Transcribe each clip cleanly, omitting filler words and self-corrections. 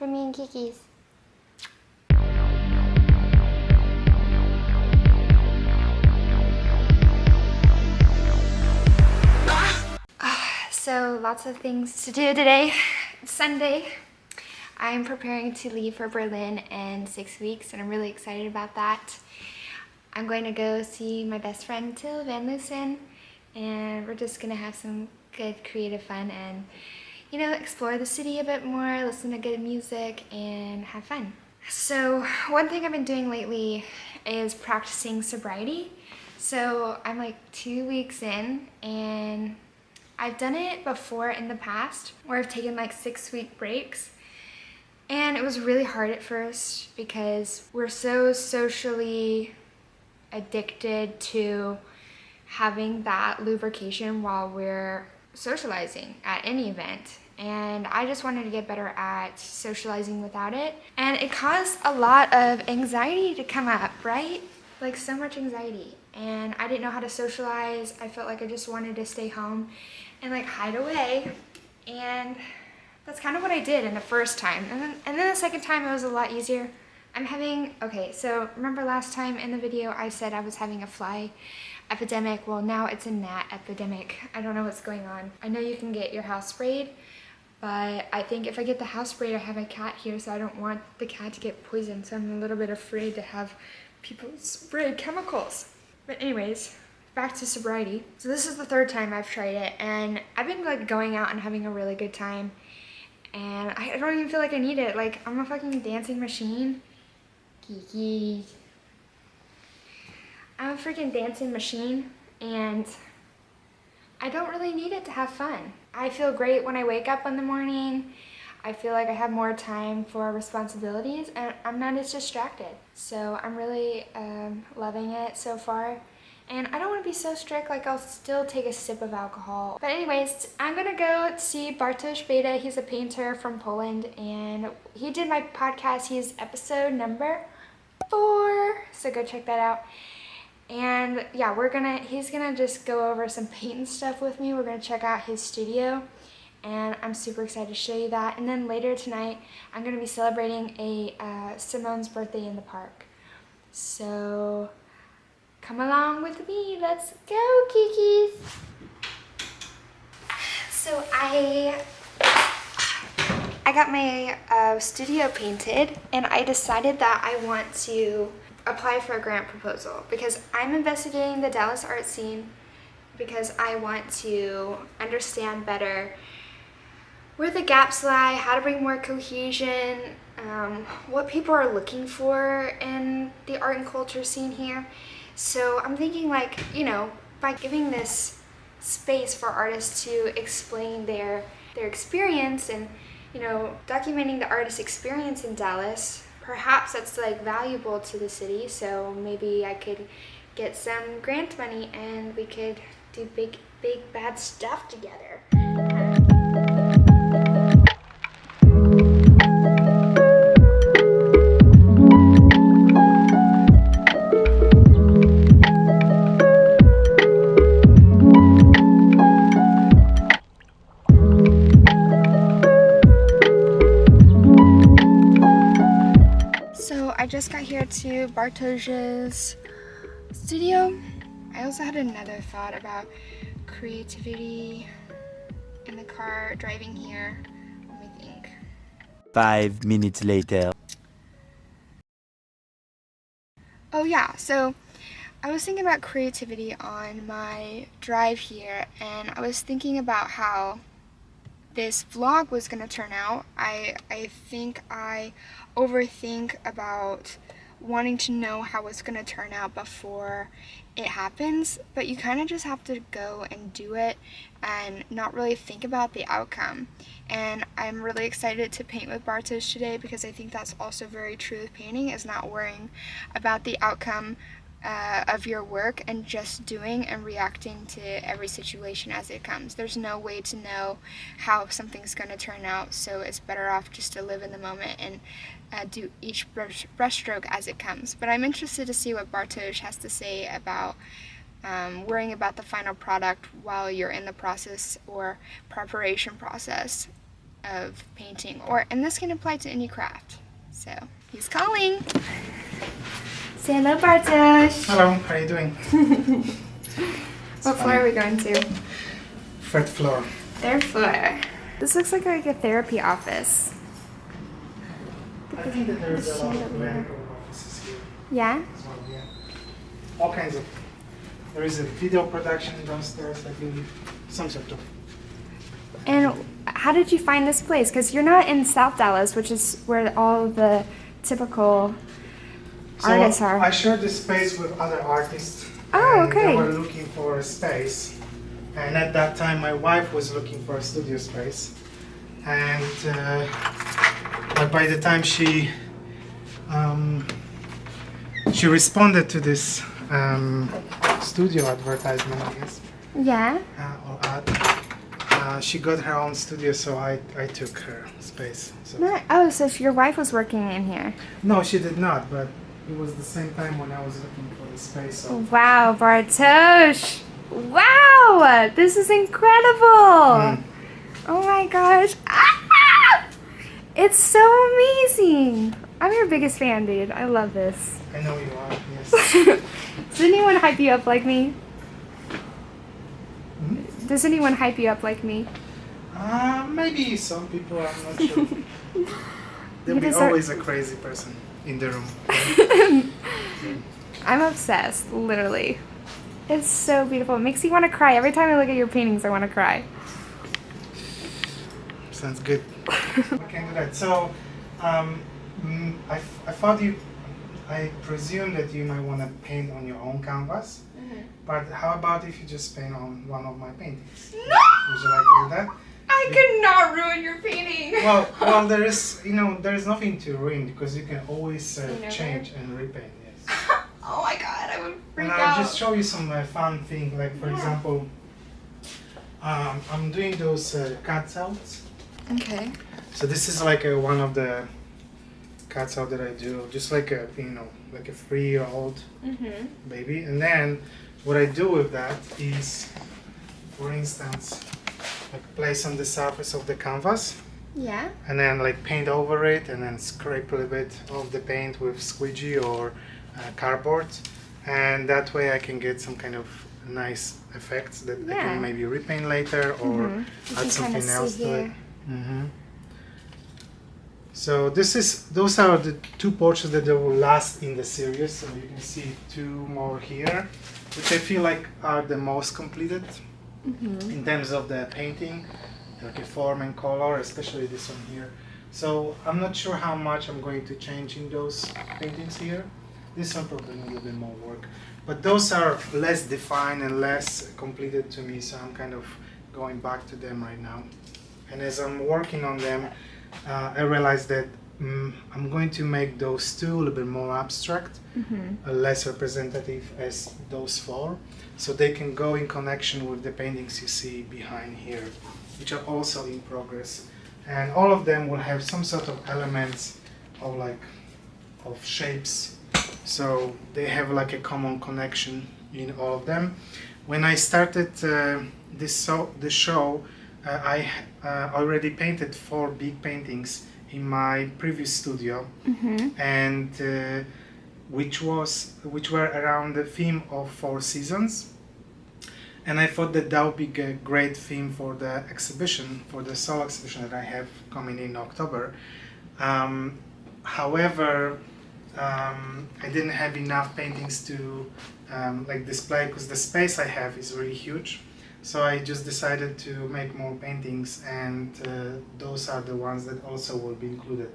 from me and Kiki's. So lots of things to do today. It's Sunday. I'm preparing to leave for Berlin in 6 weeks and I'm really excited about that. I'm going to go see my best friend Till Van Loosen and we're just gonna have some good creative fun and, you know, explore the city a bit more, listen to good music and have fun. So one thing I've been doing lately is practicing sobriety. So I'm like 2 weeks in and I've done it before in the past where I've taken like 6-week breaks. And it was really hard at first because we're so socially addicted to having that lubrication while we're socializing at any event. And I just wanted to get better at socializing without it. And it caused a lot of anxiety to come up, right? Like so much anxiety. And I didn't know how to socialize. I felt like I just wanted to stay home and like hide away. And that's kind of what I did in the first time. And then the second time it was a lot easier. Okay, so remember last time in the video I said I was having a fly epidemic? Well, now it's a gnat epidemic. I don't know what's going on. I know you can get your house sprayed, but I think if I get the house sprayed, I have a cat here, so I don't want the cat to get poisoned, so I'm a little bit afraid to have people spray chemicals. But anyways, back to sobriety. So this is the third time I've tried it, and I've been like going out and having a really good time, and I don't even feel like I need it. Like, I'm a fucking dancing machine. Kiki. I'm a freaking dancing machine, and I don't really need it to have fun. I feel great when I wake up in the morning. I feel like I have more time for responsibilities and I'm not as distracted. So I'm really loving it so far. And I don't want to be so strict, like I'll still take a sip of alcohol. But anyways, I'm gonna go see Bartosz Beda. He's a painter from Poland and he did my podcast. He's episode number 4. So go check that out. And yeah, he's gonna just go over some paint stuff with me. We're gonna check out his studio and I'm super excited to show you that. And then later tonight, I'm gonna be celebrating Simone's birthday in the park. So come along with me, let's go, Kikis. So I got my studio painted and I decided that I want to apply for a grant proposal because I'm investigating the Dallas art scene because I want to understand better where the gaps lie, how to bring more cohesion, what people are looking for in the art and culture scene here. So I'm thinking, like, you know, by giving this space for artists to explain their experience and, you know, documenting the artist's experience in Dallas, perhaps that's like valuable to the city. So maybe I could get some grant money and we could do big bad stuff together. I just got here to Bartosz's studio. I also had another thought about creativity in the car driving here. Let me think. 5 minutes later. Oh yeah, so I was thinking about creativity on my drive here and I was thinking about how this vlog was gonna turn out. I think I overthink about wanting to know how it's gonna turn out before it happens, but you kind of just have to go and do it and not really think about the outcome. And I'm really excited to paint with Bartosz today because I think that's also very true with painting, is not worrying about the outcome of your work and just doing and reacting to every situation as it comes. There's no way to know how something's going to turn out, so it's better off just to live in the moment and do each brushstroke as it comes. But I'm interested to see what Bartosz has to say about worrying about the final product while you're in the process or preparation process. of painting, and this can apply to any craft. So he's calling. Say hello, Bartosz. Hello, how are you doing? What floor are we going to? Third floor. Third floor. This looks like a therapy office. I think that there's a lot of medical offices here Yeah? as well, yeah. All kinds of. There is a video production downstairs, I believe. Some sort of. And how did you find this place? Because you're not in South Dallas, which is where all the typical artists are. I shared this space with other artists. Oh, and okay. They were looking for a space. And at that time, my wife was looking for a studio space. And but by the time she responded to this studio advertisement, I guess, Yeah? or ad, she got her own studio, so I took her space. So. Oh, so your wife was working in here. No, she did not, but it was the same time when I was looking for the space. So. Wow, Bartosz! Wow! This is incredible! Oh my gosh. Ah! It's so amazing! I'm your biggest fan, dude. I love this. I know you are, yes. Does anyone hype you up like me? Hmm? Does anyone hype you up like me? Maybe some people, I'm not sure. There'll be just are- always a crazy person in the room. I'm obsessed, literally. It's so beautiful. It makes you want to cry. Every time I look at your paintings, I want to cry. Sounds good. I can do that. So, I thought I presume that you might want to paint on your own canvas. But how about if you just paint on one of my paintings? No! Would you like to do that? I could not ruin your painting. Well, there is nothing to ruin because you can always change and repaint. Yes. Oh my god, I would freak And out. I'll just show you some fun thing. Like for example, I'm doing those cuts outs. Okay. So this is like one of the cuts out that I do, just like a like a 3-year-old baby. And then what I do with that is, for instance, like place on the surface of the canvas. Yeah. And then like paint over it, and then scrape a little bit of the paint with squeegee or cardboard, and that way I can get some kind of nice effects that I can maybe repaint later or add something else to it. So those are the 2 portraits that will last in the series. So you can see 2 more here, which I feel like are the most completed in terms of the painting, like a form and color, especially this one here. So I'm not sure how much I'm going to change in those paintings here. This one probably needs a bit more work, but those are less defined and less completed to me, so I'm kind of going back to them right now. And as I'm working on them, I realized that I'm going to make those 2 a little bit more abstract, less representative as those 4, so they can go in connection with the paintings you see behind here, which are also in progress. And all of them will have some sort of elements of shapes, so they have like a common connection in all of them. When I started the show, I already painted 4 big paintings in my previous studio, and which were around the theme of 4 seasons. And I thought that would be a great theme for the exhibition, for the solo exhibition that I have coming in October. However, I didn't have enough paintings to display, because the space I have is really huge. So I just decided to make more paintings, and those are the ones that also will be included.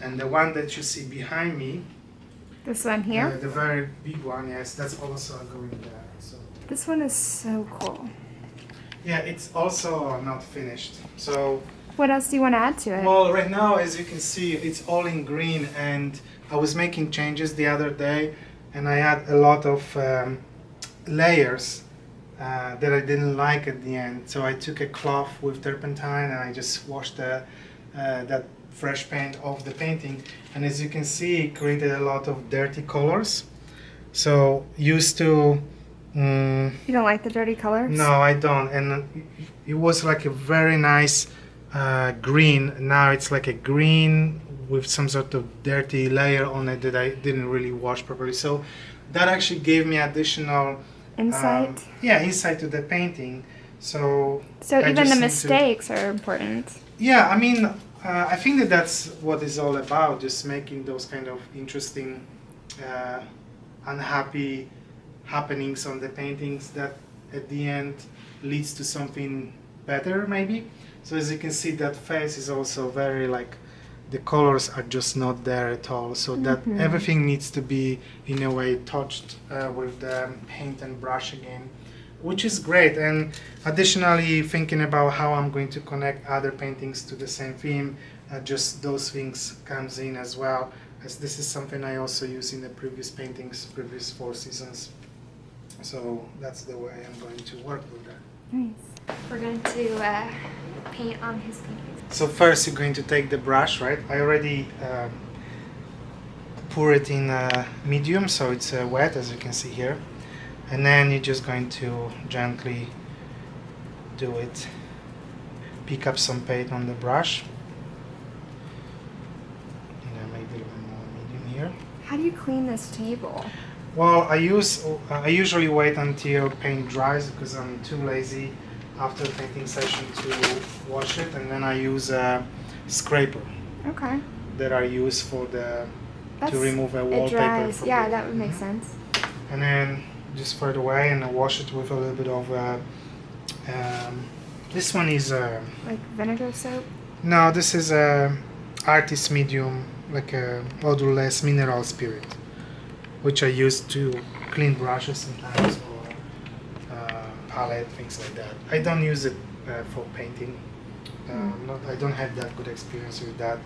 And the one that you see behind me, This one here? the very big one, yes, that's also going there. So This one is so cool. yeah, it's also not finished. So What else do you want to add to it? well, right now, as you can see, it's all in green, and I was making changes the other day, and I had a lot of layers that I didn't like at the end. So I took a cloth with turpentine and I just washed that fresh paint off the painting, and as you can see, it created a lot of dirty colors. So used to You don't like the dirty colors? No, I don't. And it was like a very nice green. Now it's like a green with some sort of dirty layer on it that I didn't really wash properly. So that actually gave me additional Insight? insight to the painting. So I even just the need to- mistakes are important. Yeah, I mean, I think that that's what it's all about, just making those kind of interesting, unhappy happenings on the paintings that at the end leads to something better, maybe. So as you can see, that face is also very like, the colors are just not there at all. So that everything needs to be, in a way, touched with the paint and brush again, which is great. And additionally, thinking about how I'm going to connect other paintings to the same theme, just those things comes in as well, as this is something I also use in the previous paintings, previous 4 seasons. So that's the way I'm going to work with that. Nice. We're going to paint on his paintings. So first you're going to take the brush, right? I already pour it in medium, so it's wet, as you can see here. And then you're just going to gently do it. Pick up some paint on the brush. And then maybe a little bit more medium here. How do you clean this table? Well, I usually wait until paint dries because I'm too lazy after the painting session to wash it, and then I use a scraper Okay. that I use for to remove a It wallpaper. dries. from Yeah, the- that would make sense. And then just throw it away and I wash it with a little bit of this one is Like vinegar soap? no, this is artist medium, like a odorless mineral spirit, which I use to clean brushes sometimes, or palette, things like that. I don't use it for painting. I don't have that good experience with that.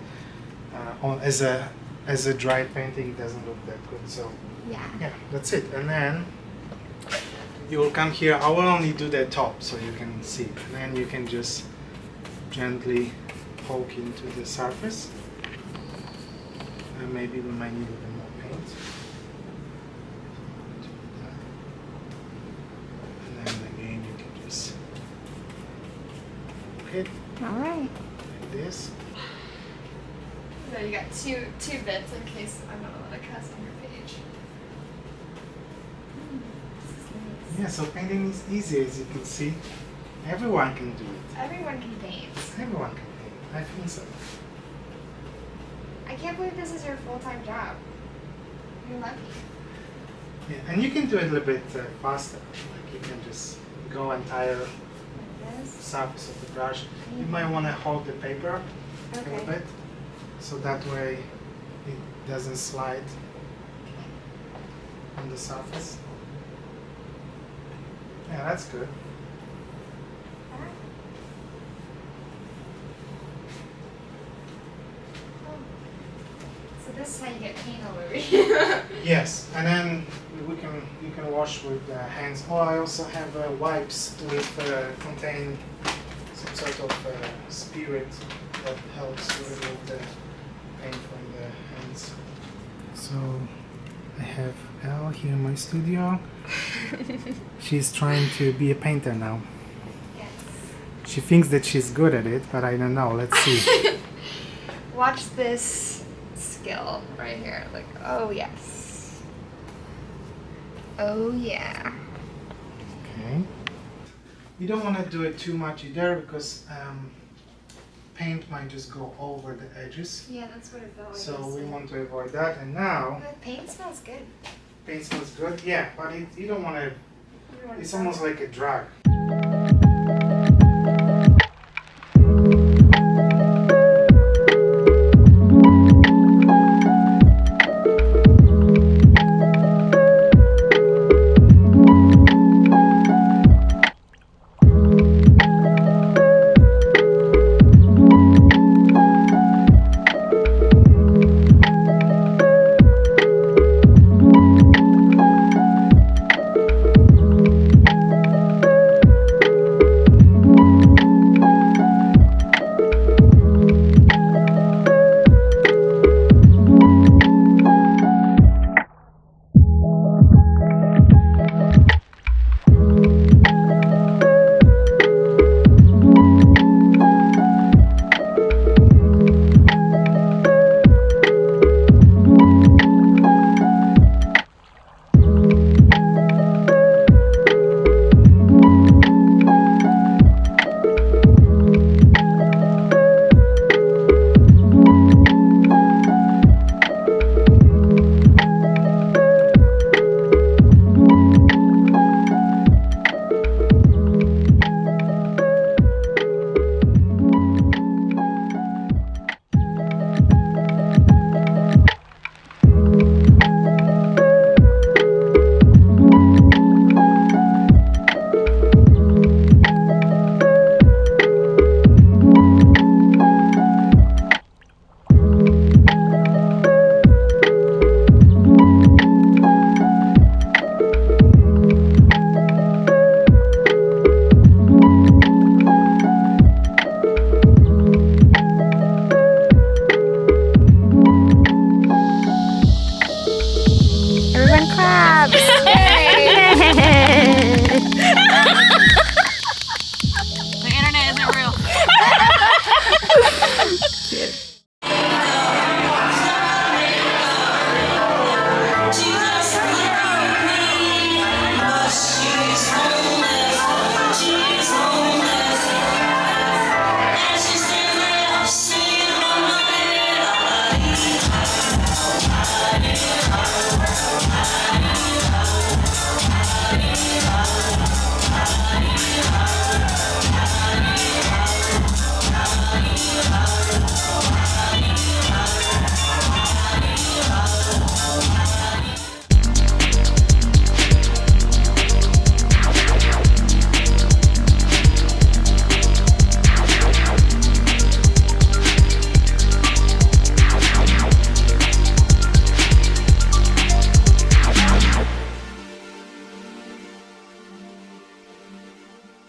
As a dry painting, it doesn't look that good. So yeah, that's it. And then you will come here. I will only do the top so you can see. And then you can just gently poke into the surface. And maybe we might need a bit more paint. And then again you can just poke it All right. like this. So you got two bits in case I'm not allowed to cast on your page. This is nice. Yeah, so painting is easy, as you can see. Everyone can do it. Everyone can paint. Everyone can paint. I think so. I can't believe this is your full-time job. You're lucky. Yeah, and you can do it a little bit faster. Like you can just go entire Like this. surface of the brush. You might want to hold the paper a little Okay. bit, so that way it doesn't slide on the surface. Yeah, that's good. So this is how you get paint all over you. Yes, and then you can wash with the hands. Oh, I also have wipes with contain some sort of spirit that helps to remove the paint from the hands. So I have Elle here in my studio. She's trying to be a painter now. Yes. She thinks that she's good at it, but I don't know. Let's see. Watch this skill right here. Like, oh yes. Oh yeah. Okay. You don't want to do it too much either because paint might just go over the edges. Yeah, that's what it felt like. So we want to avoid that. And now, The paint smells good. paint smells good. Yeah, but you don't want to. It's almost like a drag.